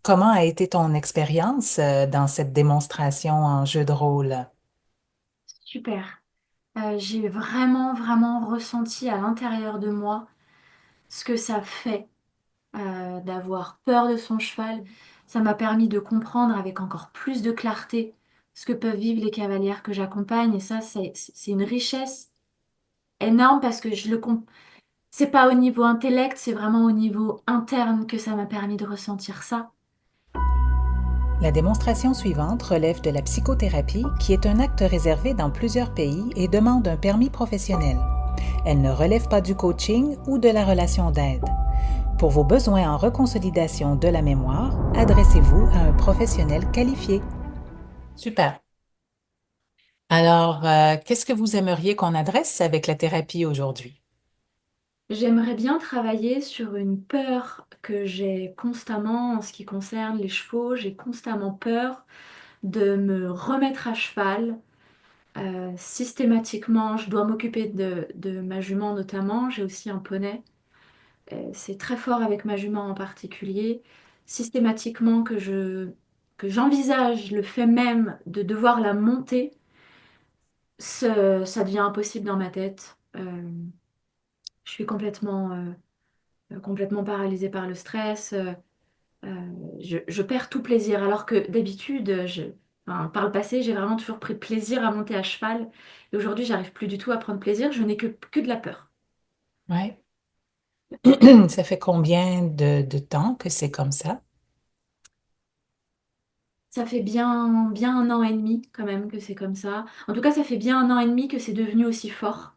Comment a été ton expérience dans cette démonstration en jeu de rôle? Super. J'ai vraiment, vraiment ressenti à l'intérieur de moi ce que ça fait d'avoir peur de son cheval. Ça m'a permis de comprendre avec encore plus de clarté ce que peuvent vivre les cavalières que j'accompagne. Et ça, c'est une richesse énorme parce que c'est pas au niveau intellect, c'est vraiment au niveau interne que ça m'a permis de ressentir ça. La démonstration suivante relève de la psychothérapie, qui est un acte réservé dans plusieurs pays et demande un permis professionnel. Elle ne relève pas du coaching ou de la relation d'aide. Pour vos besoins en reconsolidation de la mémoire, adressez-vous à un professionnel qualifié. Super. Alors, qu'est-ce que vous aimeriez qu'on adresse avec la thérapie aujourd'hui? J'aimerais bien travailler sur une peur que j'ai constamment en ce qui concerne les chevaux. J'ai constamment peur de me remettre à cheval. Systématiquement, je dois m'occuper de ma jument notamment. J'ai aussi un poney. C'est très fort avec ma jument en particulier. Systématiquement que j'envisage le fait même de devoir la monter, ça devient impossible dans ma tête. Je suis complètement paralysée par le stress. Je perds tout plaisir, alors que d'habitude, enfin, par le passé, j'ai vraiment toujours pris plaisir à monter à cheval. Et aujourd'hui, j'arrive plus du tout à prendre plaisir, je n'ai que de la peur. Ouais. Ça fait combien de temps que c'est comme ça? Ça fait bien un an et demi quand même que c'est comme ça. En tout cas, ça fait bien un an et demi que c'est devenu aussi fort.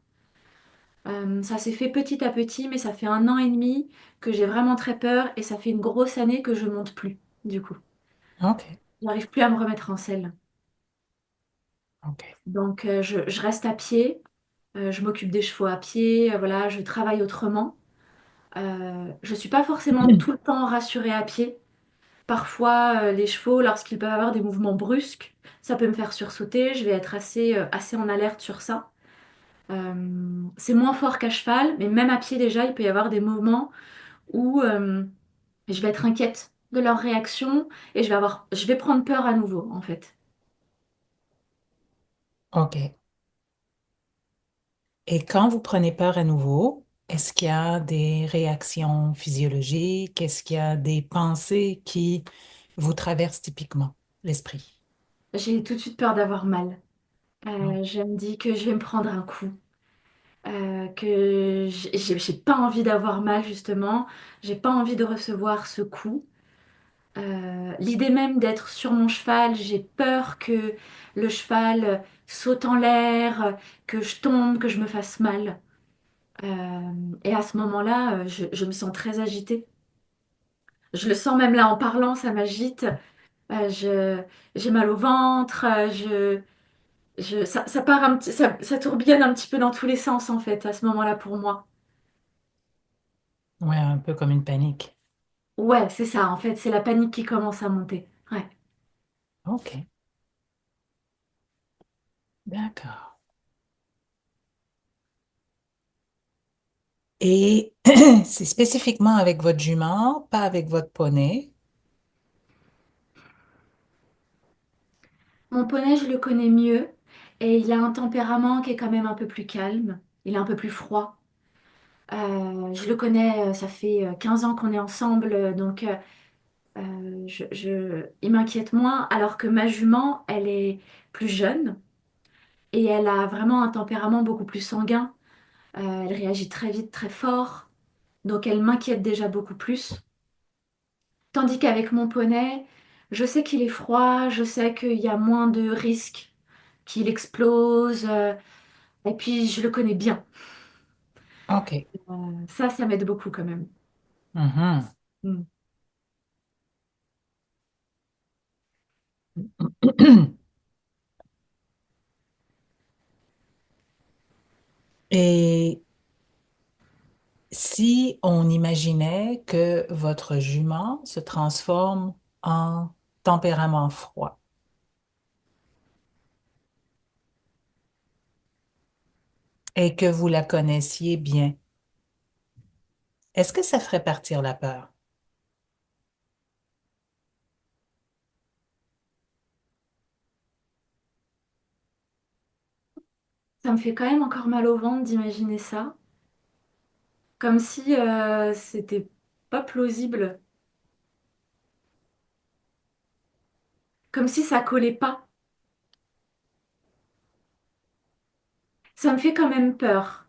Ça s'est fait petit à petit, mais ça fait un an et demi que j'ai vraiment très peur et ça fait une grosse année que je monte plus, du coup. OK, J'arrive plus à me remettre en selle. OK. Donc, je reste à pied. Je m'occupe des chevaux à pied, voilà, je travaille autrement. Je suis pas forcément tout le temps rassurée à pied. Parfois, les chevaux, lorsqu'ils peuvent avoir des mouvements brusques, ça peut me faire sursauter. Je vais être assez en alerte sur ça. C'est moins fort qu'à cheval, mais même à pied déjà, il peut y avoir des moments où je vais être inquiète de leur réaction et je vais prendre peur à nouveau, en fait. OK. Et quand vous prenez peur à nouveau, est-ce qu'il y a des réactions physiologiques? Est-ce qu'il y a des pensées qui vous traversent typiquement l'esprit? J'ai tout de suite peur d'avoir mal. Non. Je me dis que je vais me prendre un coup. Que j'ai pas envie d'avoir mal justement, j'ai pas envie de recevoir ce coup. L'idée même d'être sur mon cheval, j'ai peur que le cheval saute en l'air, que je tombe, que je me fasse mal. Et à ce moment-là, je me sens très agitée. Je le sens même là en parlant, ça m'agite. J'ai mal au ventre, ça part ça tourbillonne un petit peu dans tous les sens en fait à ce moment-là pour moi. Ouais, un peu comme une panique. Ouais, c'est ça, en fait, c'est la panique qui commence à monter. Ouais. OK, d'accord. Et c'est spécifiquement avec votre jument, pas avec votre poney. Mon poney, je le connais mieux et il a un tempérament qui est quand même un peu plus calme. Il est un peu plus froid. Je le connais, ça fait 15 ans qu'on est ensemble, donc il m'inquiète moins, alors que ma jument, elle est plus jeune et elle a vraiment un tempérament beaucoup plus sanguin. Elle réagit très vite, très fort, donc elle m'inquiète déjà beaucoup plus. Tandis qu'avec mon poney, je sais qu'il est froid, je sais qu'il y a moins de risques qu'il explose, et puis je le connais bien. OK. Ça m'aide beaucoup quand même. Mhm. Mm. Et si on imaginait que votre jument se transforme en tempérament froid et que vous la connaissiez bien, est-ce que ça ferait partir la peur? Ça me fait quand même encore mal au ventre d'imaginer ça. Comme si c'était pas plausible. Comme si ça collait pas. Ça me fait quand même peur.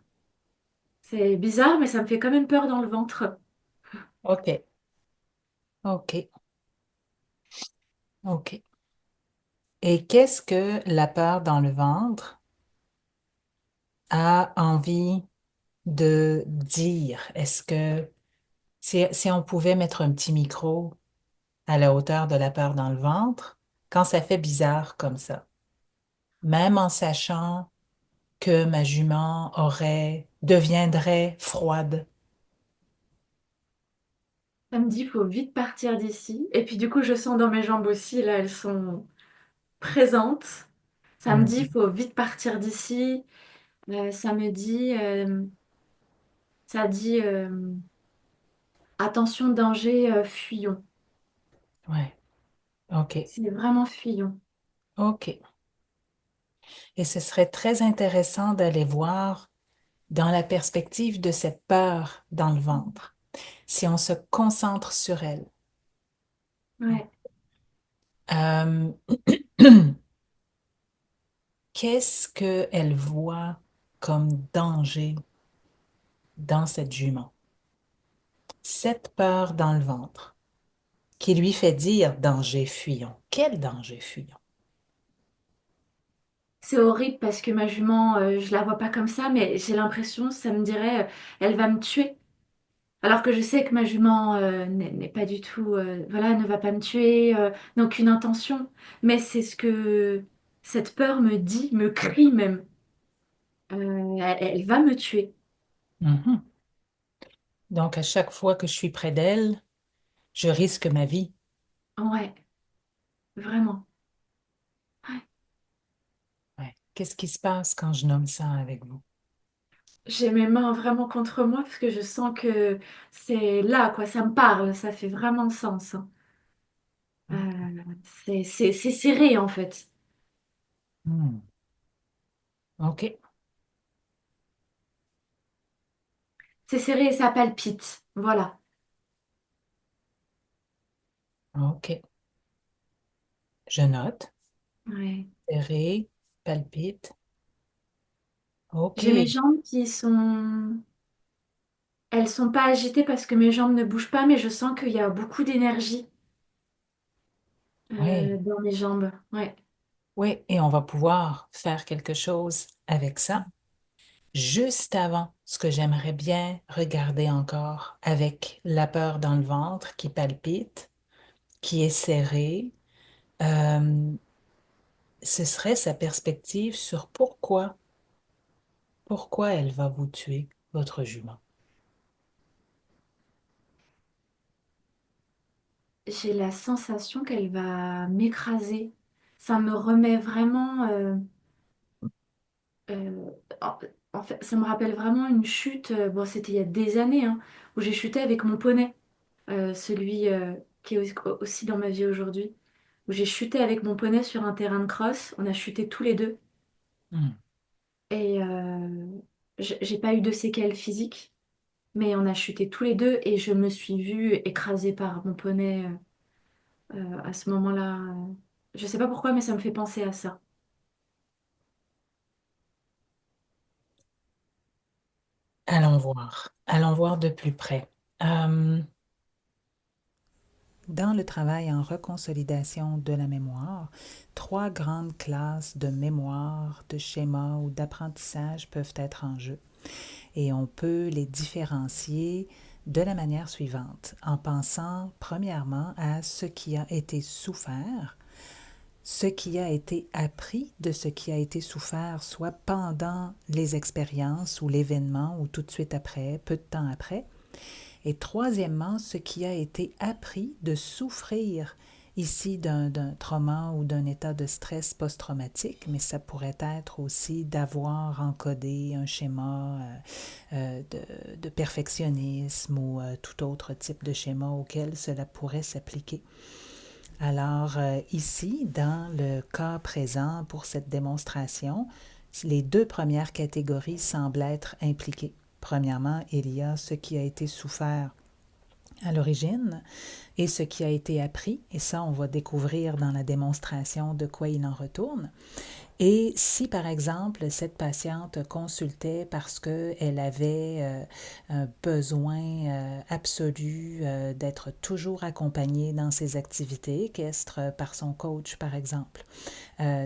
C'est bizarre, mais ça me fait quand même peur dans le ventre. OK, OK, OK. Et qu'est-ce que la peur dans le ventre a envie de dire? Est-ce que si on pouvait mettre un petit micro à la hauteur de la peur dans le ventre, quand ça fait bizarre comme ça, même en sachant que ma jument deviendrait froide. Ça me dit, il faut vite partir d'ici. Et puis du coup, je sens dans mes jambes aussi, là, elles sont présentes. Ça me dit, il Mhm. faut vite partir d'ici. Ça me dit, ça dit, attention, danger, fuyons. Ouais, OK, C'est vraiment fuyons. OK. Et ce serait très intéressant d'aller voir dans la perspective de cette peur dans le ventre, si on se concentre sur elle. Ouais. Euh, qu'est-ce qu'elle voit comme danger dans cette jument? Cette peur dans le ventre qui lui fait dire danger, fuyons. Quel danger, fuyons? C'est horrible parce que ma jument, je la vois pas comme ça, mais j'ai l'impression, ça me dirait, elle va me tuer. Alors que je sais que ma jument n'est pas du tout, voilà, ne va pas me tuer, n'a aucune intention. Mais c'est ce que cette peur me dit, me crie même. Elle va me tuer. Mhm. Donc, à chaque fois que je suis près d'elle, je risque ma vie. Ouais, vraiment. Ouais. Qu'est-ce qui se passe quand je nomme ça avec vous? J'ai mes mains vraiment contre moi parce que je sens que c'est là, quoi, ça me parle, ça fait vraiment sens, hein. C'est serré en fait. Hmm. OK, C'est serré et ça palpite. Voilà. OK. Je note. Ouais. Serré, palpite. J'ai mes OK. jambes qui sont... Elles sont pas agitées parce que mes jambes ne bougent pas, mais je sens qu'il y a beaucoup d'énergie Oui, dans mes jambes. Ouais. oui. Et on va pouvoir faire quelque chose avec ça. Juste avant, ce que j'aimerais bien regarder encore avec la peur dans le ventre qui palpite, qui est serrée, euh, ce serait sa perspective sur pourquoi elle va vous tuer, votre jument. J'ai la sensation qu'elle va m'écraser. Ça me remet vraiment... euh, en, en fait, ça me rappelle vraiment une chute. Bon, c'était il y a des années, hein, où j'ai chuté avec mon poney. Celui qui est aussi dans ma vie aujourd'hui, où j'ai chuté avec mon poney sur un terrain de cross. On a chuté tous les deux Hmm. et j'ai pas eu de séquelles physiques, mais on a chuté tous les deux et je me suis vue écrasée par mon poney à ce moment-là. Je sais pas pourquoi, mais ça me fait penser à ça. Allons voir de plus près. Dans le travail en reconsolidation de la mémoire, trois grandes classes de mémoire, de schéma ou d'apprentissage peuvent être en jeu et on peut les différencier de la manière suivante, en pensant premièrement à ce qui a été souffert, ce qui a été appris de ce qui a été souffert, soit pendant les expériences ou l'événement ou tout de suite après, peu de temps après, et troisièmement, ce qui a été appris de souffrir ici d'un trauma ou d'un état de stress post-traumatique, mais ça pourrait être aussi d'avoir encodé un schéma de perfectionnisme ou tout autre type de schéma auquel cela pourrait s'appliquer. Alors ici, dans le cas présent pour cette démonstration, Les deux premières catégories semblent être impliquées. Premièrement, il y a ce qui a été souffert à l'origine et ce qui a été appris, et ça, on va découvrir dans la démonstration de quoi il en retourne. Et si, par exemple, cette patiente consultait parce qu'elle avait un besoin absolu d'être toujours accompagnée dans ses activités équestres par son coach, par exemple,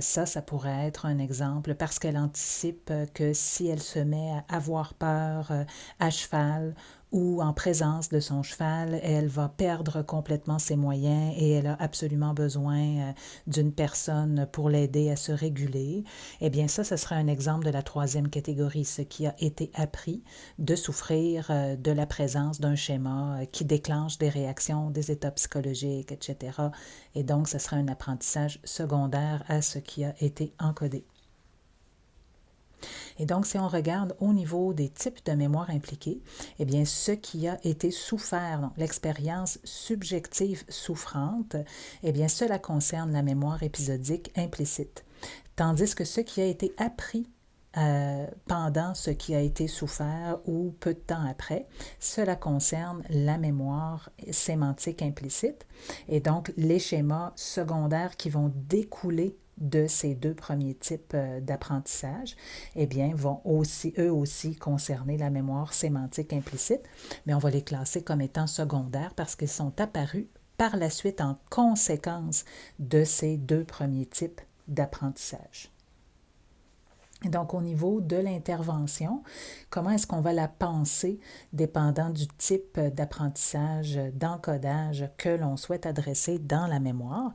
ça pourrait être un exemple parce qu'elle anticipe que si elle se met à avoir peur à cheval ou en présence de son cheval, elle va perdre complètement ses moyens et elle a absolument besoin d'une personne pour l'aider à se réguler. Eh bien, ça, ce serait un exemple de la troisième catégorie, ce qui a été appris de souffrir de la présence d'un schéma qui déclenche des réactions, des états psychologiques, etc. Et donc, ce serait un apprentissage secondaire à ce qui a été encodé. Et donc, si on regarde au niveau des types de mémoire impliqués, eh bien, ce qui a été souffert, donc l'expérience subjective souffrante, eh bien, cela concerne la mémoire épisodique implicite. Tandis que ce qui a été appris pendant ce qui a été souffert ou peu de temps après, cela concerne la mémoire sémantique implicite et donc les schémas secondaires qui vont découler de ces deux premiers types d'apprentissage, eh bien, vont aussi, eux aussi, concerner la mémoire sémantique implicite, mais on va les classer comme étant secondaires parce qu'ils sont apparus par la suite en conséquence de ces deux premiers types d'apprentissage. Et donc, au niveau de l'intervention, comment est-ce qu'on va la penser dépendant du type d'apprentissage, d'encodage que l'on souhaite adresser dans la mémoire?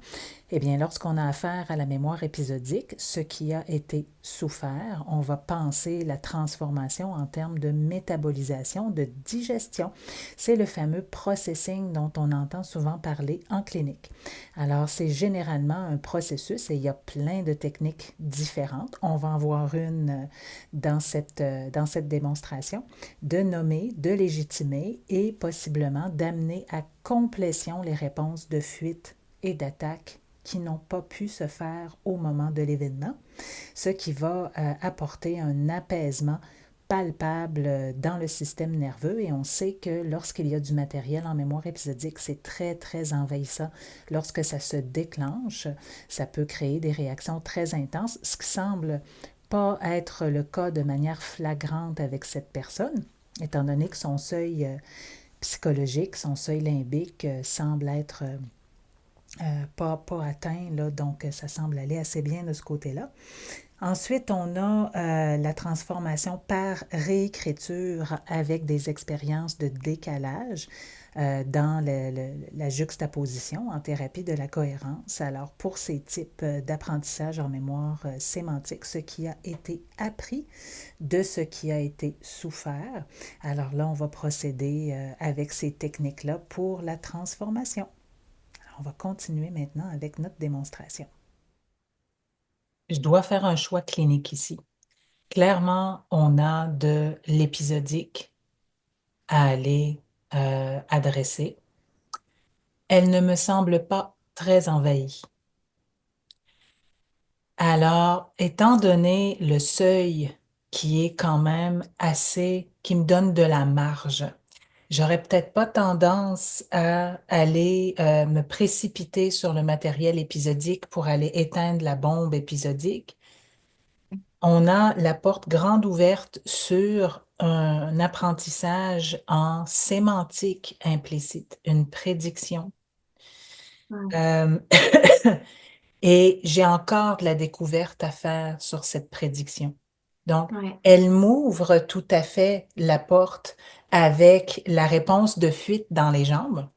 Eh bien, lorsqu'on a affaire à la mémoire épisodique, ce qui a été souffert, on va penser la transformation en termes de métabolisation, de digestion. C'est le fameux processing dont on entend souvent parler en clinique. Alors, c'est généralement un processus et il y a plein de techniques différentes. On va en voir une dans cette démonstration, de nommer, de légitimer et possiblement d'amener à complétion les réponses de fuite et d'attaque qui n'ont pas pu se faire au moment de l'événement, ce qui va apporter un apaisement palpable dans le système nerveux et on sait que lorsqu'il y a du matériel en mémoire épisodique, c'est très, très envahissant. Lorsque ça se déclenche, ça peut créer des réactions très intenses, ce qui semble pas être le cas de manière flagrante avec cette personne, étant donné que son seuil psychologique, son seuil limbique semble être pas atteint, là, donc ça semble aller assez bien de ce côté-là. Ensuite, on a la transformation par réécriture avec des expériences de décalage dans la juxtaposition en thérapie de la cohérence. Alors, pour ces types d'apprentissage en mémoire sémantique, ce qui a été appris de ce qui a été souffert, alors là, on va procéder avec ces techniques-là pour la transformation. Alors, on va continuer maintenant avec notre démonstration. Je dois faire un choix clinique ici. Clairement, on a de l'épisodique à aller adresser. Elle ne me semble pas très envahie. Alors, étant donné le seuil qui est quand même assez, qui me donne de la marge, j'aurais peut-être pas tendance à aller me précipiter sur le matériel épisodique pour aller éteindre la bombe épisodique. On a la porte grande ouverte sur un apprentissage en sémantique implicite, une prédiction. Ouais. Euh, et j'ai encore de la découverte à faire sur cette prédiction. Donc, Ouais. elle m'ouvre tout à fait la porte avec la réponse de fuite dans les jambes,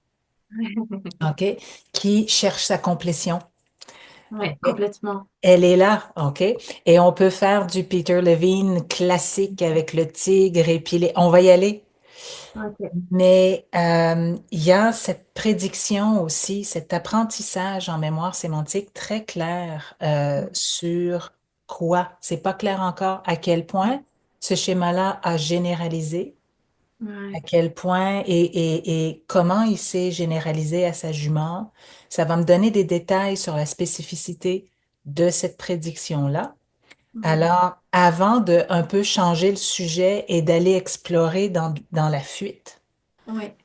OK, qui cherche sa complétion. Ouais, OK? complètement. Elle est là, OK? Et on peut faire du Peter Levine classique avec le tigre et puis on va y aller. Ok. Mais il y a cette prédiction aussi, cet apprentissage en mémoire sémantique très clair sur quoi. C'est pas clair encore à quel point ce schéma-là a généralisé, à Ouais. quel point et comment il s'est généralisé à sa jument. Ça va me donner des détails sur la spécificité de cette prédiction-là. Ouais, Alors, avant de un peu changer le sujet et d'aller explorer dans la fuite, ouais,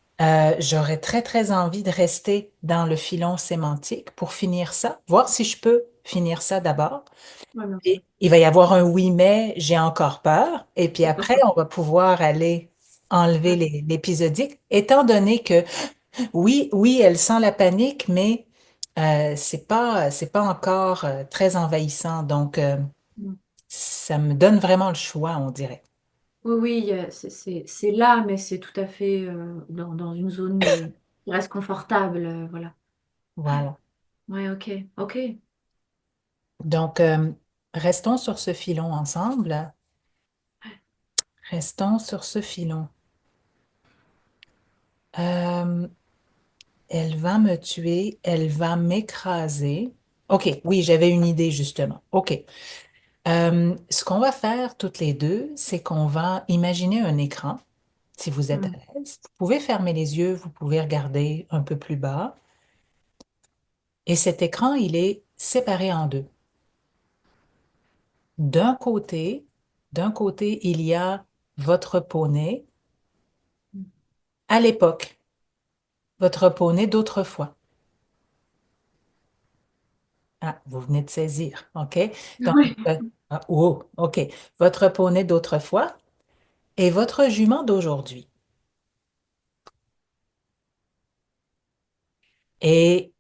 j'aurais très, très envie de rester dans le filon sémantique pour finir ça, voir si je peux finir ça d'abord. ouais, bien sûr. Et il va y avoir un oui, mais j'ai encore peur. Et puis après, on va pouvoir aller enlever Ouais, l'épisodique, étant donné que oui, oui, elle sent la panique, mais c'est pas encore très envahissant. Donc, mm. ça me donne vraiment le choix, on dirait. Oui, oui, c'est là, mais c'est tout à fait dans une zone qui reste confortable, voilà. Voilà. Ouais, ok, ok. Donc, restons sur ce filon ensemble. Restons sur ce filon. Euh, Elle va me tuer, elle va m'écraser. OK, oui, j'avais une idée justement. OK. Ce qu'on va faire toutes les deux, c'est qu'on va imaginer un écran, si vous êtes à Mm, l'aise. Vous pouvez fermer les yeux, vous pouvez regarder un peu plus bas. Et cet écran, il est séparé en deux. D'un côté, d'un côté, il y a votre poney mm. à l'époque, votre poney d'autrefois. Ah, vous venez de saisir, OK? Donc, Oui. oh, OK. Votre poney d'autrefois et votre jument d'aujourd'hui. Et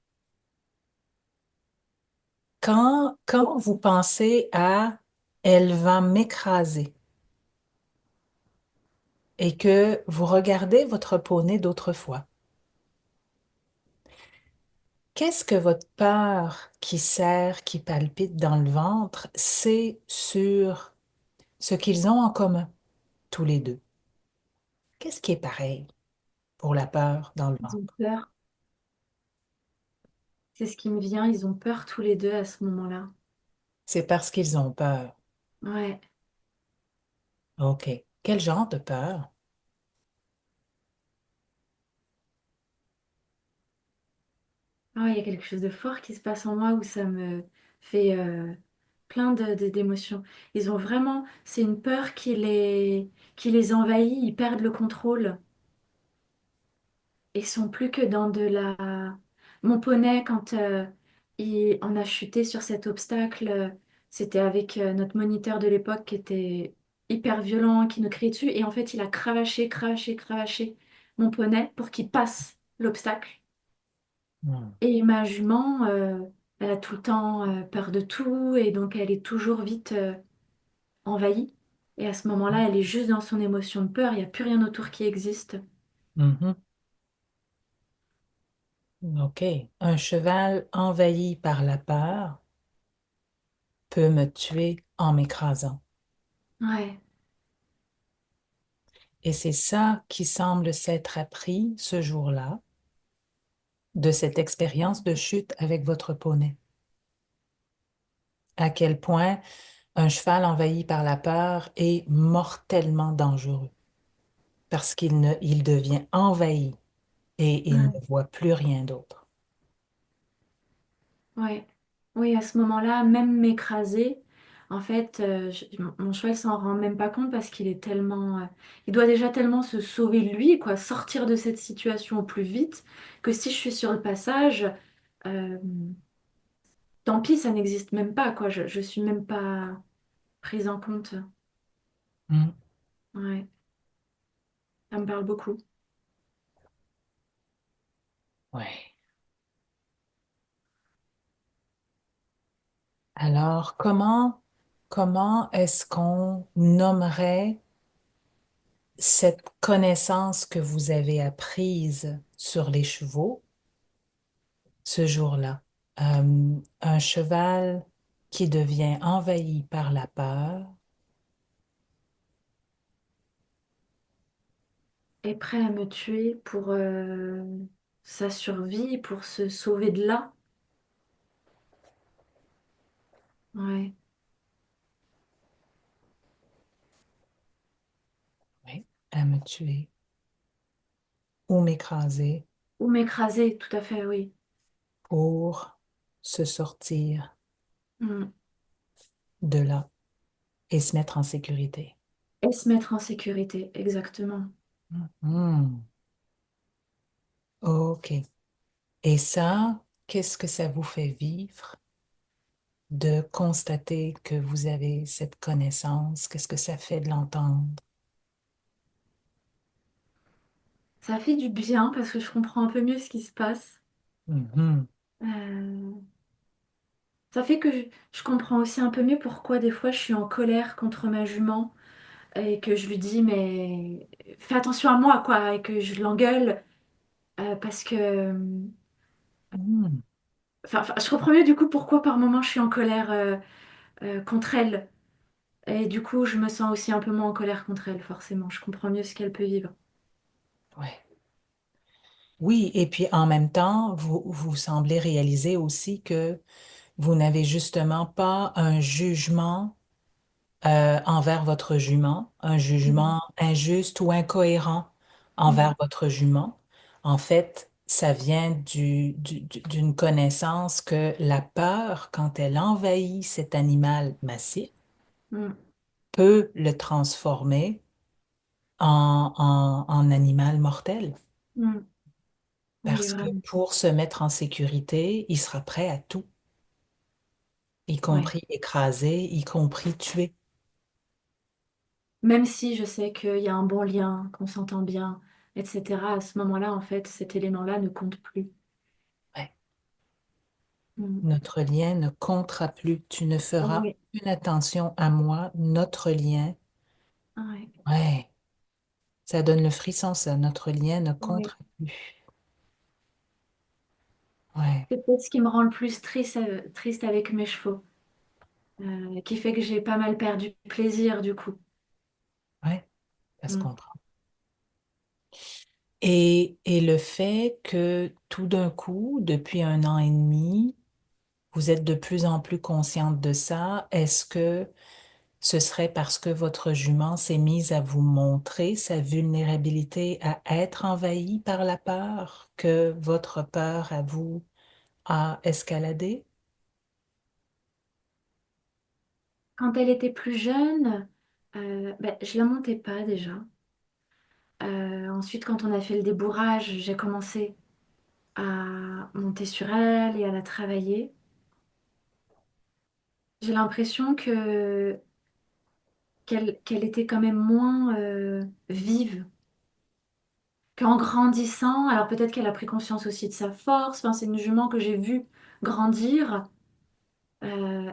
quand vous pensez à elle va m'écraser et que vous regardez votre poney d'autrefois, qu'est-ce que votre peur qui serre, qui palpite dans le ventre, c'est sur ce qu'ils ont en commun, tous les deux? Qu'est-ce qui est pareil pour la peur dans le Ils ont ventre? peur. C'est ce qui me vient. Ils ont peur tous les deux à ce moment-là. C'est parce qu'ils ont peur. Ouais. OK. Quel genre de peur? Ah, il y a quelque chose de fort qui se passe en moi où ça me fait plein d'émotions. Ils ont vraiment, c'est une peur qui les envahit. Ils perdent le contrôle. Ils sont plus que dans de la... Mon poney, quand on a chuté sur cet obstacle, c'était avec notre moniteur de l'époque qui était hyper violent, qui nous criait dessus. Et en fait, il a cravaché, cravaché, cravaché mon poney pour qu'il passe l'obstacle. Hmm. Et ma jument, elle a tout le temps peur de tout et donc elle est toujours vite envahie. Et à ce moment-là, elle est juste dans son émotion de peur. Il n'y a plus rien autour qui existe. Mhm. OK. Un cheval envahi par la peur peut me tuer en m'écrasant. Ouais. Et c'est ça qui semble s'être appris ce jour-là de cette expérience de chute avec votre poney. À quel point un cheval envahi par la peur est mortellement dangereux parce il devient envahi et il Ouais. ne voit plus rien d'autre. Ouais. Oui, à ce moment-là, même m'écraser, en fait, mon cheval s'en rend même pas compte parce qu'il est tellement, il doit déjà tellement se sauver lui, quoi, sortir de cette situation au plus vite, que si je suis sur le passage, euh, tant pis, ça n'existe même pas, quoi. Je suis même pas prise en compte. Hmm. Ouais, ça me parle beaucoup. Ouais. Alors, comment est-ce qu'on nommerait cette connaissance que vous avez apprise sur les chevaux ce jour-là? Un cheval qui devient envahi par la peur. Est prêt à me tuer pour sa survie, pour se sauver de là. Ouais. Oui, à me tuer ou m'écraser Ou m'écraser, tout à fait, oui. pour se sortir Mm. de là. et se mettre en sécurité. Et se mettre en sécurité, exactement. Mhm. OK. Et ça, qu'est-ce que ça vous fait vivre de constater que vous avez cette connaissance? Qu'est-ce que ça fait de l'entendre? Ça fait du bien parce que je comprends un peu mieux ce qui se passe. Mhm. Euh, Ça fait que je comprends aussi un peu mieux pourquoi des fois je suis en colère contre ma jument et que je lui dis mais fais attention à moi quoi et que je l'engueule parce que Mhm. je comprends mieux du coup pourquoi par moment je suis en colère contre elle et du coup je me sens aussi un peu moins en colère contre elle forcément. Je comprends mieux ce qu'elle peut vivre. Ouais. Oui, et puis en même temps, vous semblez réaliser aussi que vous n'avez justement pas un jugement envers votre jument, un Mm, jugement injuste ou incohérent mm, envers votre jument. En fait, ça vient d'une connaissance que la peur, quand elle envahit cet animal massif, mm, peut le transformer en animal mortel. mm. Oui, Parce que vraiment. pour se mettre en sécurité, il sera prêt à tout, y Ouais. compris écraser, y compris tuer. Même si je sais qu'il y a un bon lien, qu'on s'entend bien, etc., à ce moment-là, en fait, cet élément-là ne compte plus. Ouais. Mm. Notre lien ne comptera plus. Tu ne feras Oui, une attention à moi. Notre lien, ouais, ouais, ça donne le frisson, ça. Notre lien ne oui. comptera plus. Ouais, C'est peut-être ce qui me rend le plus triste, triste avec mes chevaux, qui fait que j'ai pas mal perdu plaisir du coup. ouais, ça se Mm. comprend. Et le fait que tout d'un coup, depuis 1 an et demi, vous êtes de plus en plus consciente de ça, est-ce que ce serait parce que votre jument s'est mise à vous montrer sa vulnérabilité à être envahie par la peur, que votre peur à vous a escaladé? Quand elle était plus jeune, ben, je la montais pas déjà. Ensuite, quand on a fait le débourrage, j'ai commencé à monter sur elle et à la travailler. J'ai l'impression que qu'elle était quand même moins vive qu'en grandissant. Alors peut-être qu'elle a pris conscience aussi de sa force. Enfin, c'est une jument que j'ai vue grandir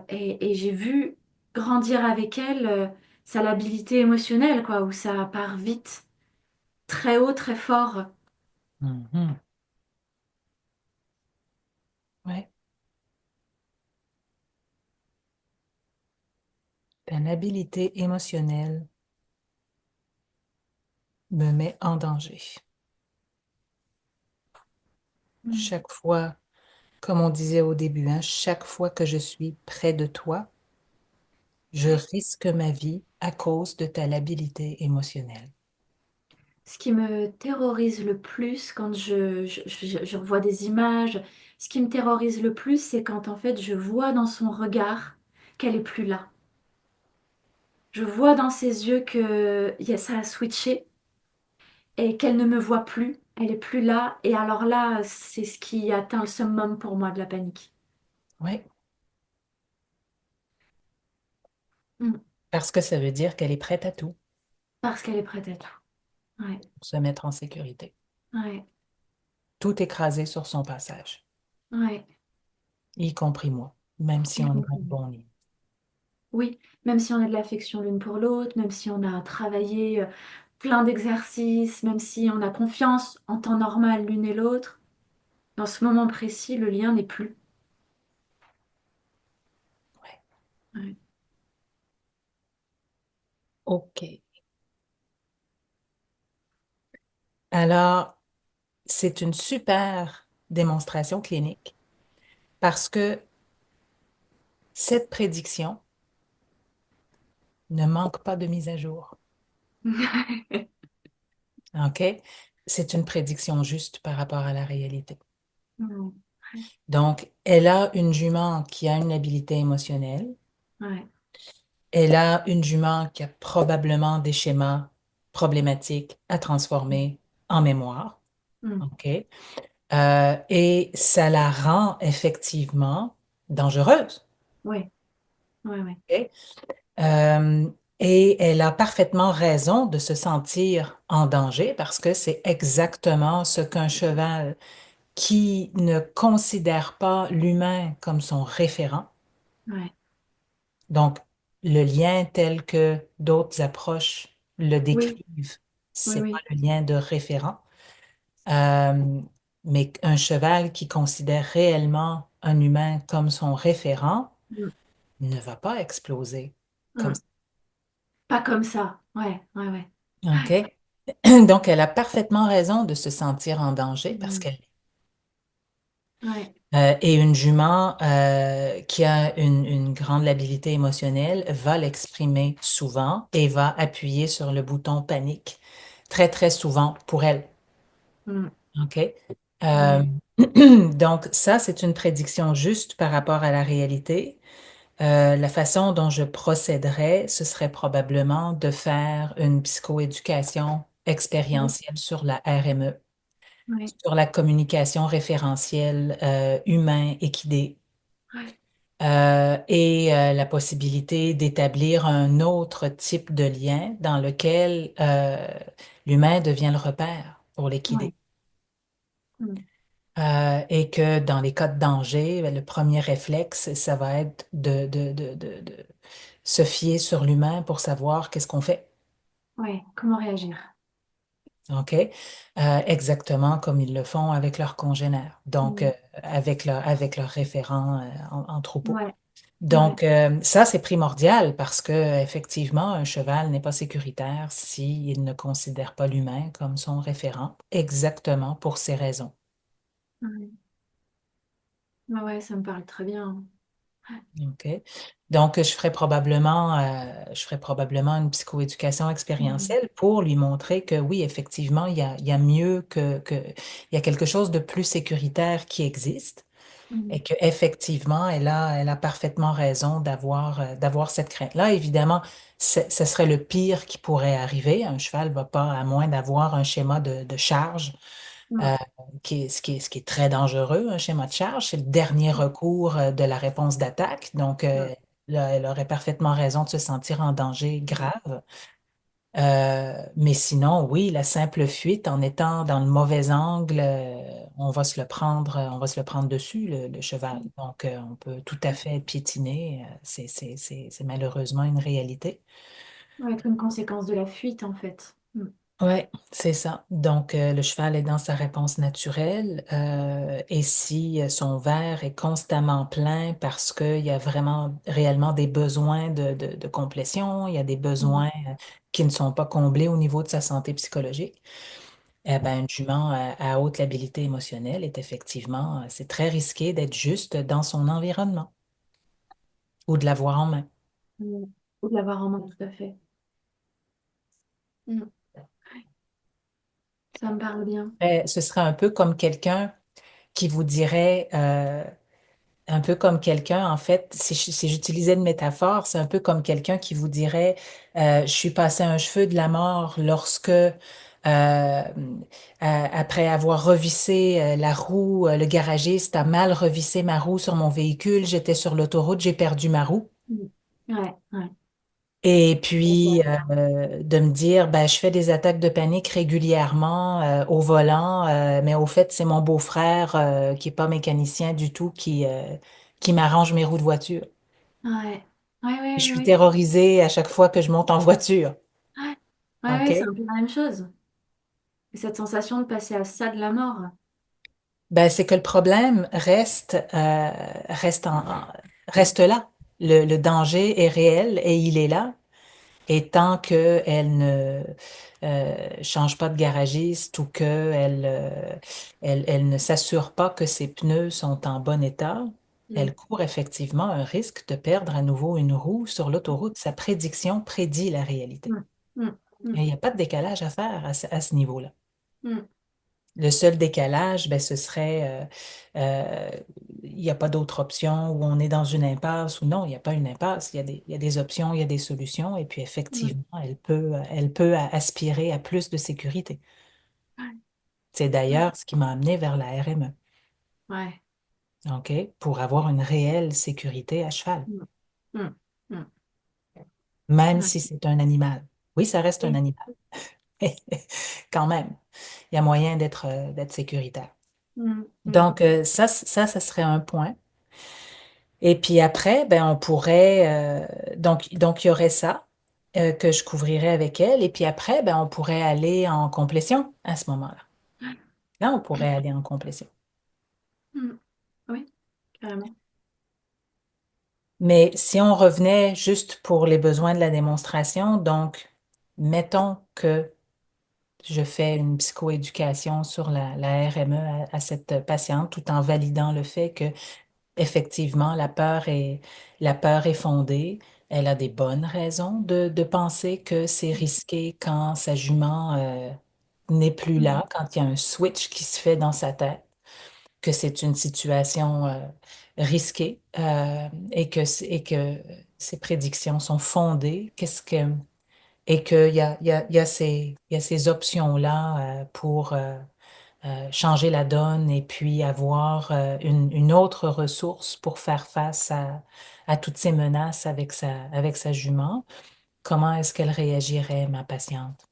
et j'ai vu grandir avec elle sa labilité émotionnelle, quoi, où ça part vite, très haut, très fort. Mhm. Ouais. Ta labilité émotionnelle me met en danger. Mm. Chaque fois, comme on disait au début, hein, chaque fois que je suis près de toi, je Ouais. risque ma vie à cause de ta labilité émotionnelle. Ce qui me terrorise le plus quand je revois des images, ce qui me terrorise le plus, c'est quand en fait je vois dans son regard qu'elle est plus là. Je vois dans ses yeux que ça a switché et qu'elle ne me voit plus, elle est plus là. Et alors là, c'est ce qui atteint le summum pour moi de la panique. Oui, Mm. parce que ça veut dire qu'elle est prête à tout Parce qu'elle est prête à tout. Ouais, pour se mettre en sécurité. ouais, Tout écrasé sur son passage, ouais. y compris moi, même si Y on est en compris. bon lien. Oui, même si on a de l'affection l'une pour l'autre, même si on a travaillé plein d'exercices, même si on a confiance en temps normal l'une et l'autre, dans ce moment précis, le lien n'est plus. Ouais. Ouais. OK. Alors, c'est une super démonstration clinique parce que cette prédiction ne manque pas de mise à jour. OK? C'est une prédiction juste par rapport à la réalité. Mm. Donc, elle a une jument qui a une habileté émotionnelle. Ouais. Elle a une jument qui a probablement des schémas problématiques à transformer en mémoire. Mm. OK? Et ça la rend effectivement dangereuse. Oui, oui, oui, OK? Euh, et elle a parfaitement raison de se sentir en danger parce que c'est exactement ce qu'un cheval qui ne considère pas l'humain comme son référent. ouais. Donc, le lien tel que d'autres approches le Oui, décrivent, oui, c'est pas oui. le lien de référent. Euh, mais un cheval qui considère réellement un humain comme son référent Mm. ne va pas exploser comme Mm. Pas comme ça. Ouais, ouais, ouais. ça. OK? Donc, elle a parfaitement raison de se sentir en danger parce Mm. qu'elle Ouais, et une jument qui a une grande labilité émotionnelle va l'exprimer souvent et va appuyer sur le bouton panique très, très souvent pour elle. mm. OK? Euh, Ouais, donc, ça, c'est une prédiction juste par rapport à la réalité. La façon dont je procéderais, ce serait probablement de faire une psychoéducation oui, expérientielle sur la RME, ouais, sur la communication référentielle humain-équidé, ouais, et la possibilité d'établir un autre type de lien dans lequel l'humain devient le repère pour l'équidé. ouais. Mm. Et que dans les cas de danger, ben, le premier réflexe, ça va être de se fier sur l'humain pour savoir qu'est-ce qu'on fait. Ouais, comment réagir? OK? Exactement comme ils le font avec leurs congénères, donc Mm. avec leurs référents en troupeau. Ouais, ouais. Donc, ça, c'est primordial parce que, effectivement, un cheval n'est pas sécuritaire s'il ne considère pas l'humain comme son référent, exactement pour ces raisons. Ouais, ouais, ouais, ça me parle très bien. OK. Donc, je ferai probablement une psychoéducation Mm. expérientielle pour lui montrer que oui, effectivement, il y a mieux il y a quelque chose de plus sécuritaire qui existe Mm. et qu'effectivement, elle a parfaitement raison d'avoir cette crainte-là. Évidemment, ce serait le pire qui pourrait arriver. Un cheval va pas, à moins d'avoir un schéma de charge, Mm. euh, ce qui est très dangereux, un schéma de charge. C'est le dernier recours de la réponse d'attaque. Donc, Mm. là, elle aurait parfaitement raison de se sentir en danger Mm. grave. Mais sinon, oui, la simple fuite en étant dans le mauvais angle, on va se le prendre dessus, le cheval. Donc, on peut tout à fait être piétiné. C'est malheureusement une réalité. Ça va être une conséquence de la fuite, en fait. Mm. Oui, c'est ça. Donc, le cheval est dans sa réponse naturelle. Et si son verre est constamment plein parce qu'il y a vraiment réellement des besoins de complétion, il y a des Mm. besoins qui ne sont pas comblés au niveau de sa santé psychologique, eh ben, une jument à haute labilité émotionnelle est effectivement, c'est très risqué d'être juste dans son environnement ou de l'avoir en main. Mm. Faut de l'avoir en main, tout à fait. Mm. Ça me parle bien. Ce serait un peu comme quelqu'un qui vous dirait, un peu comme quelqu'un, en fait, si j'utilisais une métaphore, c'est un peu comme quelqu'un qui vous dirait, je suis passé à un cheveu de la mort lorsque, après avoir revissé la roue, le garagiste a mal revissé ma roue sur mon véhicule, j'étais sur l'autoroute, j'ai perdu ma roue. Mm. Ouais, ouais. Et Tout puis, de me dire, ben, je fais des attaques de panique régulièrement au volant, mais au fait, c'est mon beau-frère qui est pas mécanicien du tout qui m'arrange mes roues de voiture. ouais. Ouais, Je ouais, ouais, suis ouais. terrorisée à chaque fois que je monte en voiture. Ouais, ouais, ouais, c'est OK? un peu la même chose. Et cette sensation de passer à ça de la mort. Ben, c'est que le problème reste là. Le danger est réel et il est là. Et tant qu'elle ne change pas de garagiste ou qu'elle ne s'assure pas que ses pneus sont en bon état, Mm. elle court effectivement un risque de perdre à nouveau une roue sur l'autoroute. Sa prédiction prédit la réalité. Mm. Mm. Et Mm. il n'y a pas de décalage à faire à ce niveau-là. Mm. Le seul décalage, ben, ce serait il n'y a pas d'autre option, ou on est dans une impasse, ou non, il n'y a pas une impasse, il y a des options, il y a des solutions, et puis mm, effectivement, elle peut aspirer à plus de sécurité. ouais, C'est mm, d'ailleurs ce qui m'a amené vers la RME, ouais, OK, pour avoir une réelle sécurité à cheval, mm, mm, mm, même ouais. si c'est un animal. Oui, ça reste un Oui. animal, quand même, il y a moyen d'être sécuritaire. Mm, mm. Donc, ça serait un point. Et puis après, ben, on pourrait, donc il y aurait ça que je couvrirais avec elle. Et puis après, ben, on pourrait aller en complétion à ce moment-là. Là, on pourrait aller en complétion. Mm. Oui, carrément. Mais si on revenait juste pour les besoins de la démonstration, donc, mettons que je fais une psychoéducation sur la RME à cette patiente tout en validant le fait que effectivement, la peur est fondée. Elle a des bonnes raisons de penser que c'est risqué quand sa jument n'est plus Mm. là, quand il y a un switch qui se fait dans sa tête, que c'est une situation risquée et que ses prédictions sont fondées. Et il y a ces options-là pour changer la donne et puis avoir une autre ressource pour faire face à toutes ces menaces avec sa jument. Comment est-ce qu'elle réagirait, ma patiente?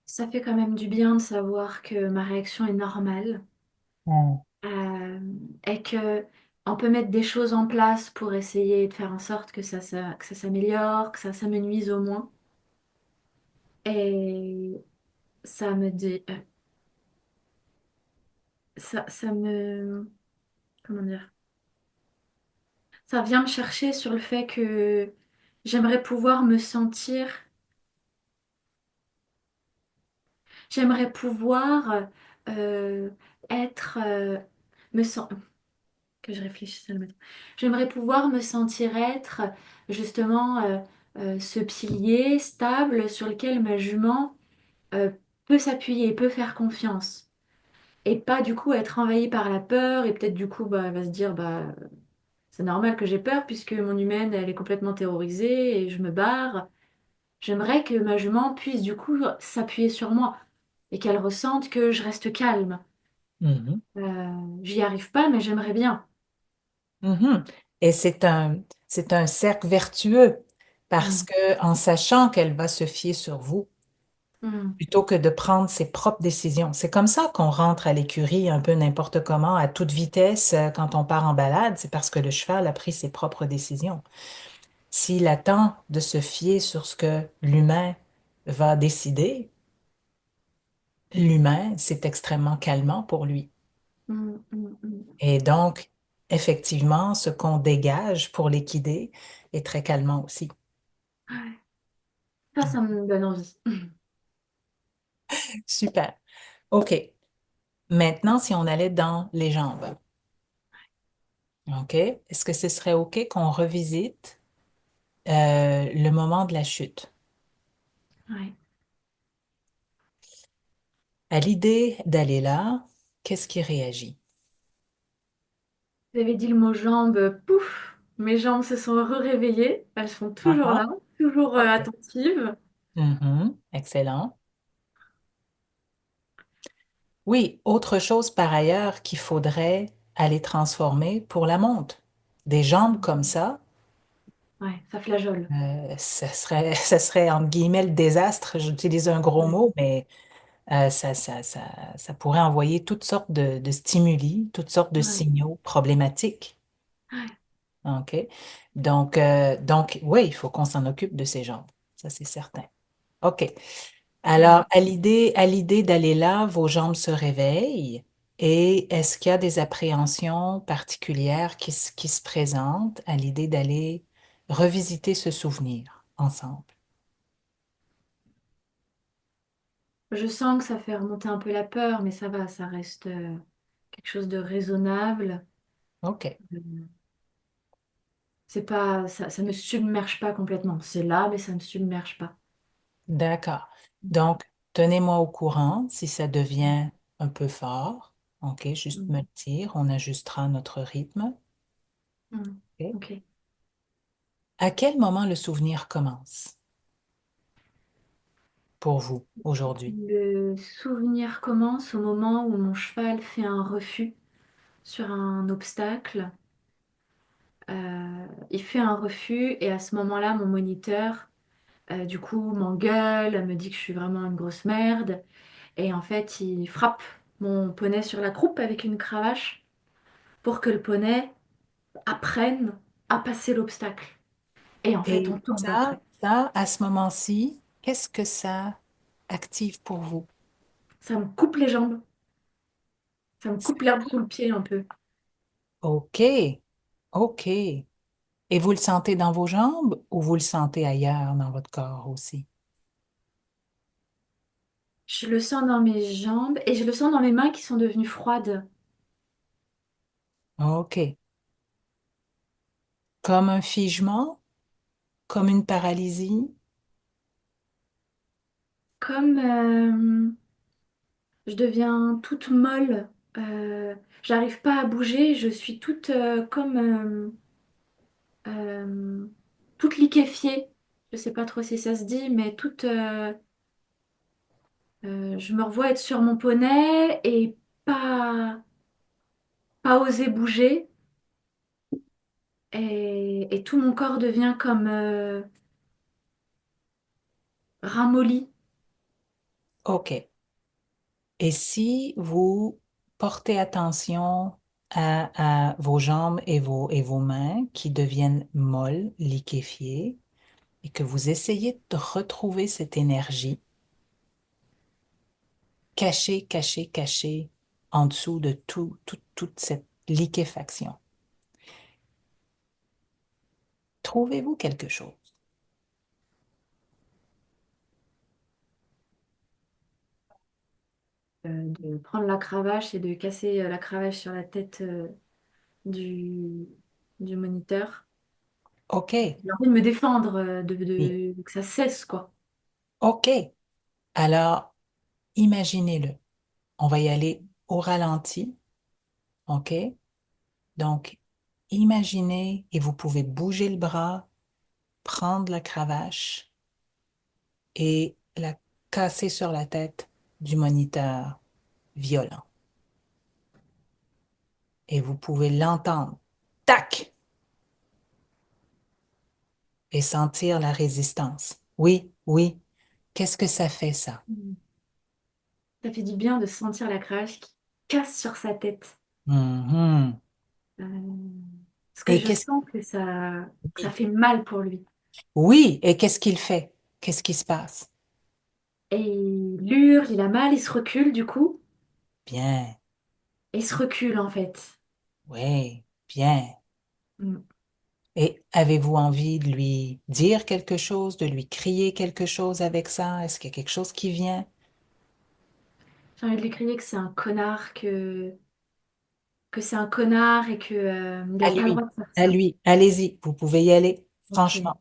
Ça fait quand même du bien de savoir que ma réaction est normale Mm. euh, et que on peut mettre des choses en place pour essayer de faire en sorte que que ça s'améliore, que ça s'amenuise au moins. Et ça me dit, ça me, comment dire, ça vient me chercher sur le fait que j'aimerais pouvoir me sentir, j'aimerais pouvoir euh, être, me sen- que je réfléchisse à le mettre. J'aimerais pouvoir me sentir être justement ce pilier stable sur lequel ma jument euh, peut s'appuyer, peut faire confiance. Et pas du coup être envahie par la peur et peut-être du coup bah, elle va se dire bah c'est normal que j'ai peur puisque mon humaine elle est complètement terrorisée et je me barre. J'aimerais que ma jument puisse du coup s'appuyer sur moi et qu'elle ressente que je reste calme. Mhm. J'y arrive pas mais j'aimerais bien. Mhm. Et c'est un cercle vertueux parce Mm. que en sachant qu'elle va se fier sur vous, Mm. plutôt que de prendre ses propres décisions. C'est comme ça qu'on rentre à l'écurie un peu n'importe comment, à toute vitesse, quand on part en balade, c'est parce que le cheval a pris ses propres décisions. S'il attend de se fier sur ce que l'humain va décider, l'humain, c'est extrêmement calmant pour lui. Mm. Mm. Mm. Et donc, effectivement, ce qu'on dégage pour l'équidé est très calmant aussi. Ouais. Ça me donne envie. Super. OK. Maintenant, si on allait dans les jambes, OK? Est-ce que ce serait OK qu'on revisite le moment de la chute? Ouais. À l'idée d'aller là, qu'est-ce qui réagit? Vous avez dit le mot jambes, pouf, mes jambes se sont réveillées. Elles sont Ah toujours ah. là, toujours OK. attentives. Mhm. Excellent. Oui, autre chose par ailleurs qu'il faudrait aller transformer pour la monte. Des jambes comme ça, Ouais, ça flageole. ça serait entre guillemets le désastre. J'utilise un gros Ouais, mot, mais ça pourrait envoyer toutes sortes de stimuli, toutes sortes de ouais, signaux problématiques. ouais. OK? Donc, oui, il faut qu'on s'en occupe de ces jambes. Ça, c'est certain. OK. Mm. Alors, à l'idée d'aller là, vos jambes se réveillent. Et est-ce qu'il y a des appréhensions particulières qui se présentent à l'idée d'aller revisiter ce souvenir ensemble? Je sens que ça fait remonter un peu la peur, mais ça va, ça reste quelque chose de raisonnable. OK. Euh, C'est pas, ça me submerge pas complètement. C'est là, mais ça me submerge pas. D'accord. Donc, tenez-moi au courant si ça devient un peu fort. OK, juste me Mm. le dire, on ajustera notre rythme. Mm. OK. Ok. À quel moment le souvenir commence pour vous aujourd'hui? Le souvenir commence au moment où mon cheval fait un refus sur un obstacle. Il fait un refus et à ce moment-là, mon moniteur, du coup, m'engueule, me dit que je suis vraiment une grosse merde. Et en fait, il frappe mon poney sur la croupe avec une cravache pour que le poney apprenne à passer l'obstacle. Et en fait, Et on tombe après. à ce moment-ci, qu'est-ce que ça active pour vous? Ça me coupe les jambes, ça me coupe l'herbe sous le pied un peu. OK, OK. Et vous le sentez dans vos jambes ou vous le sentez ailleurs dans votre corps aussi? Je le sens dans mes jambes et je le sens dans mes mains qui sont devenues froides. OK. Comme un figement, comme une paralysie? Comme je deviens toute molle, j'arrive pas à bouger, je suis toute comme euh, toute liquéfiée. Je sais pas trop si ça se dit, mais toute. Je me revois être sur mon poney et pas oser bouger. Et tout mon corps devient comme ramolli. OK. Et si vous portez attention à vos jambes et vos mains qui deviennent molles, liquéfiées, et que vous essayez de retrouver cette énergie cachée, cachée, cachée en dessous de toute cette liquéfaction, trouvez-vous quelque chose? De prendre la cravache et de casser la cravache sur la tête du, du moniteur. OK. J'ai envie de me défendre, Oui. que ça cesse, quoi. OK. Alors, imaginez-le. On va y aller au ralenti. OK? Donc, imaginez et vous pouvez bouger le bras, prendre la cravache et la casser sur la tête du moniteur violent. Et vous pouvez l'entendre. Tac! Et sentir la résistance. Oui, oui. Qu'est-ce que ça fait, ça? Mm. Ça fait du bien de sentir la cravache qui casse sur sa tête. Mhm. Euh, Parce que Et je qu'est-ce sens que ça fait mal pour lui. Oui, et qu'est-ce qu'il fait? Qu'est-ce qui se passe? Et il hurle, il a mal, il se recule du coup. Bien, Et il se recule en fait. oui, bien. Mm. Et avez-vous envie de lui dire quelque chose, de lui crier quelque chose avec ça? Est-ce qu'il y a quelque chose qui vient? J'ai envie de lui crier que c'est un connard, que c'est un connard et que, il a pas le droit de faire À ça. lui, allez-y, vous pouvez y aller, Ok. franchement.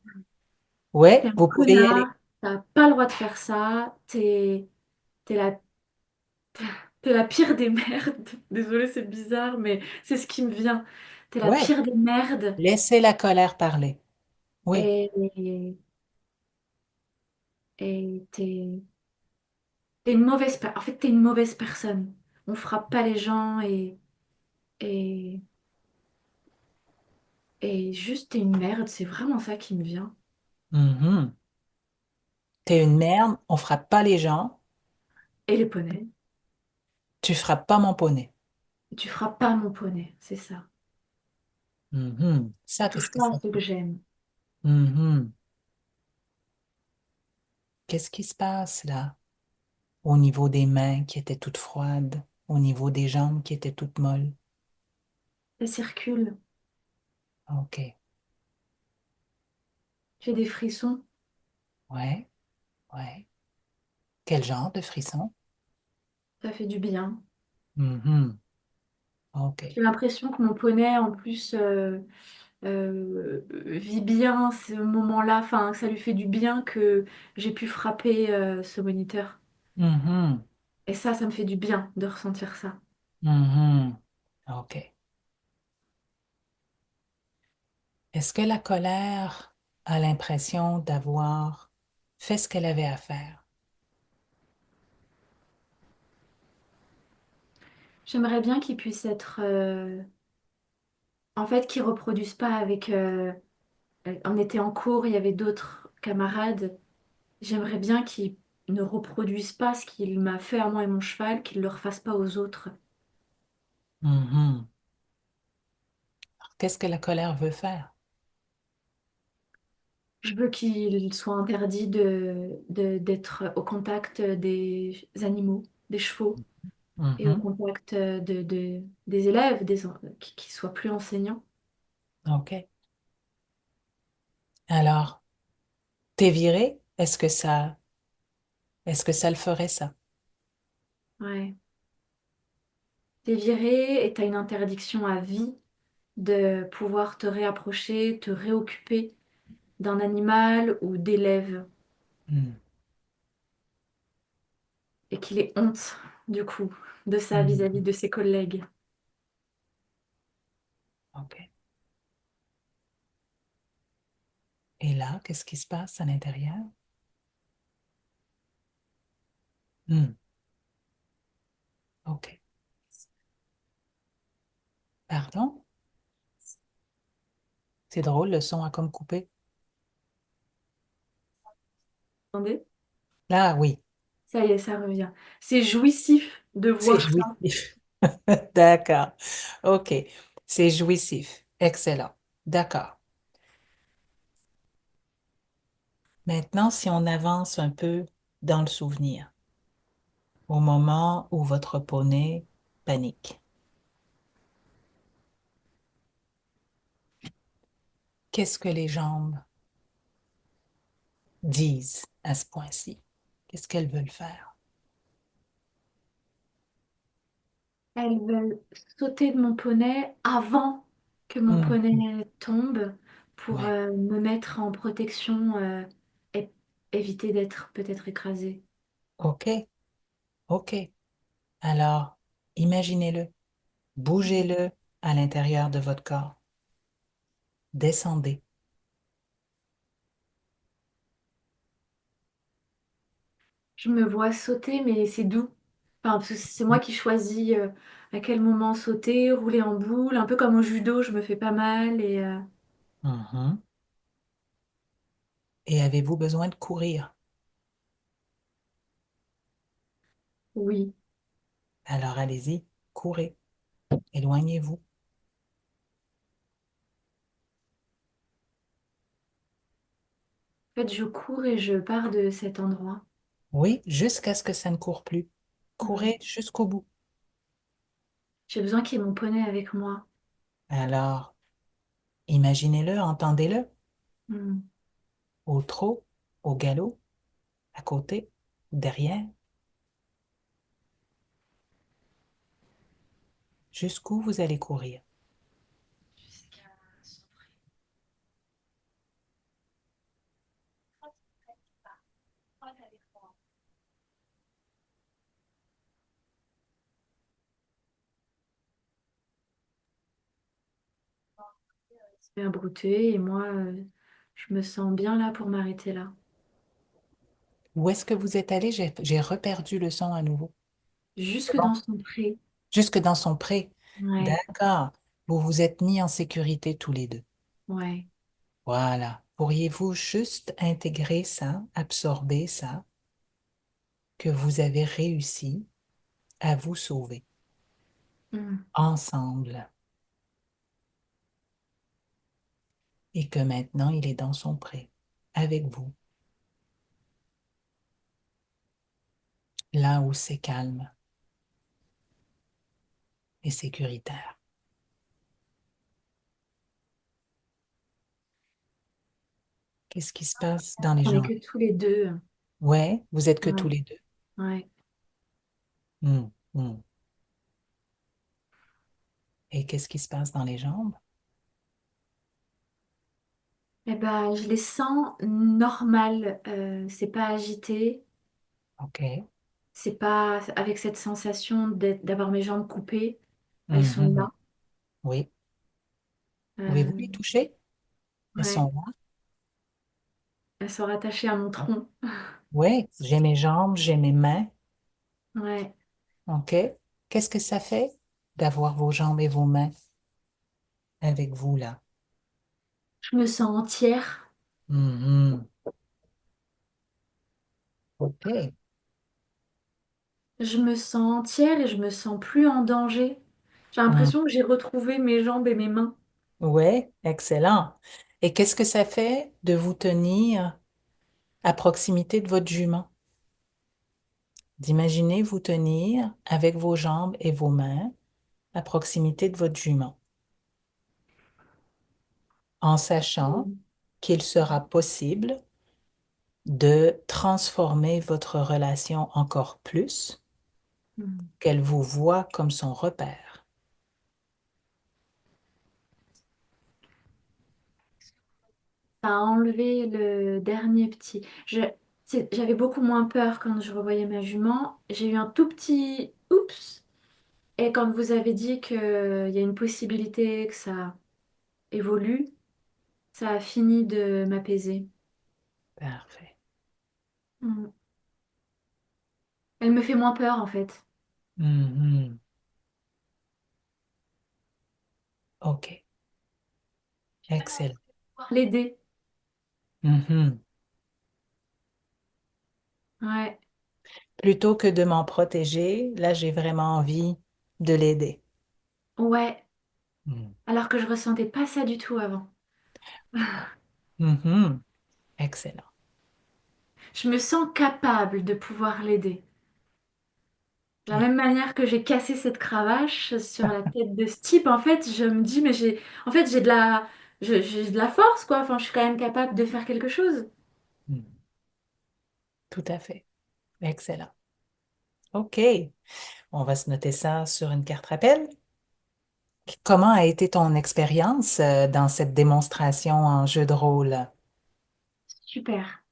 T'es Ouais, un vous pouvez y aller. connard, t'as pas le droit de faire ça, t'es la, t'es la pire des merdes. Désolée, c'est bizarre, mais c'est ce qui me vient. T'es la Ouais, pire des merdes laissez la colère parler. Oui. et, et t'es une mauvaise en fait, t'es une mauvaise personne. On frappe pas les gens et, et juste t'es une merde, c'est vraiment ça qui me vient. Mhm. T'es une merde, on frappe pas les gens, Et les poneys. tu frappes pas mon poney. Tu frappes pas mon poney, c'est ça. Mhm. Tu Ça, qu'est-ce touches que pas ça à ce que fait? j'aime. Mhm. Qu'est-ce qui se passe là? Au niveau des mains qui étaient toutes froides, au niveau des jambes qui étaient toutes molles. Ça circule. OK. J'ai des frissons. Ouais, ouais. Quel genre de frisson? Ça fait du bien. Mhm. OK. J'ai l'impression que mon poney, en plus, vit bien ce moment-là. Enfin, que ça lui fait du bien que j'ai pu frapper ce moniteur. Mhm. Et ça me fait du bien de ressentir ça. Mhm. OK. Est-ce que la colère a l'impression d'avoir fait ce qu'elle avait à faire? J'aimerais bien qu'ils puissent être, en fait, qu'ils reproduisent pas avec. On était en cours, il y avait d'autres camarades. J'aimerais bien qu'ils ne reproduisent pas ce qu'il m'a fait à moi et mon cheval, qu'ils ne le refassent pas aux autres. Mhm. Qu'est-ce que la colère veut faire? Je veux qu'il soit interdit d'être au contact des animaux, des chevaux, et au Mhm. contact des élèves, qui soient plus enseignants. OK. Alors, t'es viré? Est-ce que ça le ferait ça? Ouais. T'es viré et t'as une interdiction à vie de pouvoir te réapprocher, te réoccuper d'un animal ou d'élèves, Hmm. et qu'il ait honte, du coup, de ça vis-à-vis Hmm. de ses collègues. OK. Et là, qu'est-ce qui se passe à l'intérieur? Hmm. OK. Pardon? C'est drôle, le son a comme coupé. Attendez, Là, oui, ça y est, ça revient. C'est jouissif de c'est voir ça. jouissif. D'accord. OK. C'est jouissif. Excellent. D'accord. Maintenant, si on avance un peu dans le souvenir, au moment où votre poney panique, qu'est-ce que les jambes disent à ce point-ci? Qu'est-ce qu'elles veulent faire? Elles veulent sauter de mon poney avant que mon Hmm. poney tombe pour Ouais. me mettre en protection, et éviter d'être peut-être écrasée. OK. OK. Alors, imaginez-le. Bougez-le à l'intérieur de votre corps. Descendez. Je me vois sauter, mais c'est doux. Enfin, parce que c'est moi qui choisis à quel moment sauter, rouler en boule, un peu comme au judo, je me fais pas mal et Mhm. Et avez-vous besoin de courir? oui. Alors allez-y, courez. Éloignez-vous. En fait, je cours et je pars de cet endroit. Oui, jusqu'à ce que ça ne court plus. Mm. Courez jusqu'au bout. J'ai besoin qu'il y ait mon poney avec moi. Alors, imaginez-le, entendez-le, Mm. au trot, au galop, à côté, derrière, jusqu'où vous allez courir. Se faire brouter et moi, je me sens bien là pour m'arrêter là. Où est-ce que vous êtes allé? J'ai reperdu le son à nouveau. C'est Jusque bon. dans son pré. Jusque dans son pré. Ouais, D'accord. Vous vous êtes mis en sécurité tous les deux. ouais. Voilà. Pourriez-vous juste intégrer ça, absorber ça, que vous avez réussi à vous sauver Mm. ensemble et que maintenant il est dans son pré avec vous, là où c'est calme et sécuritaire. Qu'est-ce qui se passe dans les On est gens? que tous les deux. Ouais, vous êtes que tous Ouais, les deux. ouais. Hmm, hmm. Et qu'est-ce qui se passe dans les jambes? Eh ben, je les sens normales. C'est pas agité. OK. c'est pas avec cette sensation d'avoir mes jambes coupées. Elles sont Mhm. là. Oui. Pouvez-vous Euh, les toucher? Elles ouais, sont là. elles sont rattachées à mon tronc. Oui, j'ai mes jambes, j'ai mes mains. Ouais, OK. Qu'est-ce que ça fait d'avoir vos jambes et vos mains avec vous là? je me sens entière. Mhm. OK. Je me sens entière et je me sens plus en danger. J'ai Mm. l'impression que j'ai retrouvé mes jambes et mes mains. Ouais, excellent. Et qu'est-ce que ça fait de vous tenir à proximité de votre jument? D'imaginer vous tenir avec vos jambes et vos mains à proximité de votre jument, en sachant Mm. qu'il sera possible de transformer votre relation encore plus, Mm. qu'elle vous voit comme son repère. Ça a enlevé le dernier petit. J'avais beaucoup moins peur quand je revoyais ma jument. J'ai eu un tout petit oups. Et quand vous avez dit qu'il y a une possibilité que ça évolue, ça a fini de m'apaiser. Parfait. Mm. Elle me fait moins peur en fait. Mhm. OK. Excellent. L'aider. Mhm. Ouais. Plutôt que de m'en protéger, là, j'ai vraiment envie de l'aider. Ouais. Mm. Alors que je ressentais pas ça du tout avant. Mhm. Excellent. Je me sens capable de pouvoir l'aider. De la Yeah. même manière que j'ai cassé cette cravache sur la tête de ce type, en fait, je me dis, mais en fait, j'ai de la force, quoi. Enfin, je suis quand même capable de faire quelque chose. Mm. Tout à fait. Excellent. OK. On va se noter ça sur une carte rappel. Comment a été ton expérience dans cette démonstration en jeu de rôle? Super.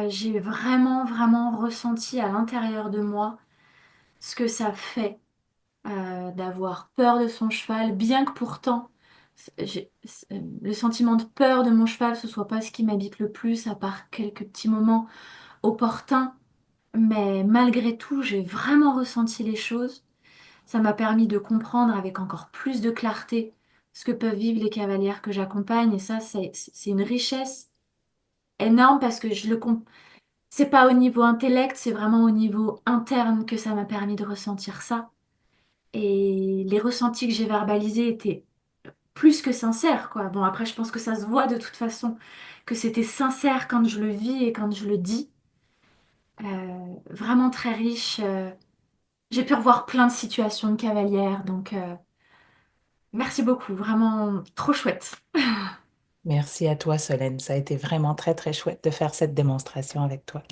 J'ai vraiment, vraiment ressenti à l'intérieur de moi ce que ça fait d'avoir peur de son cheval, bien que pourtant le sentiment de peur de mon cheval, ce soit pas ce qui m'habite le plus, à part quelques petits moments opportuns. Mais malgré tout, j'ai vraiment ressenti les choses. Ça m'a permis de comprendre avec encore plus de clarté ce que peuvent vivre les cavalières que j'accompagne. Et ça, c'est une richesse énorme parce que c'est pas au niveau intellect, c'est vraiment au niveau interne que ça m'a permis de ressentir ça. Et les ressentis que j'ai verbalisés étaient plus que sincères, quoi. Bon, après, je pense que ça se voit de toute façon, que c'était sincère quand je le vis et quand je le dis. Vraiment très riche. J'ai pu revoir plein de situations de cavalière, donc merci beaucoup, vraiment trop chouette. Merci à toi, Solène. Ça a été vraiment très, très chouette de faire cette démonstration avec toi.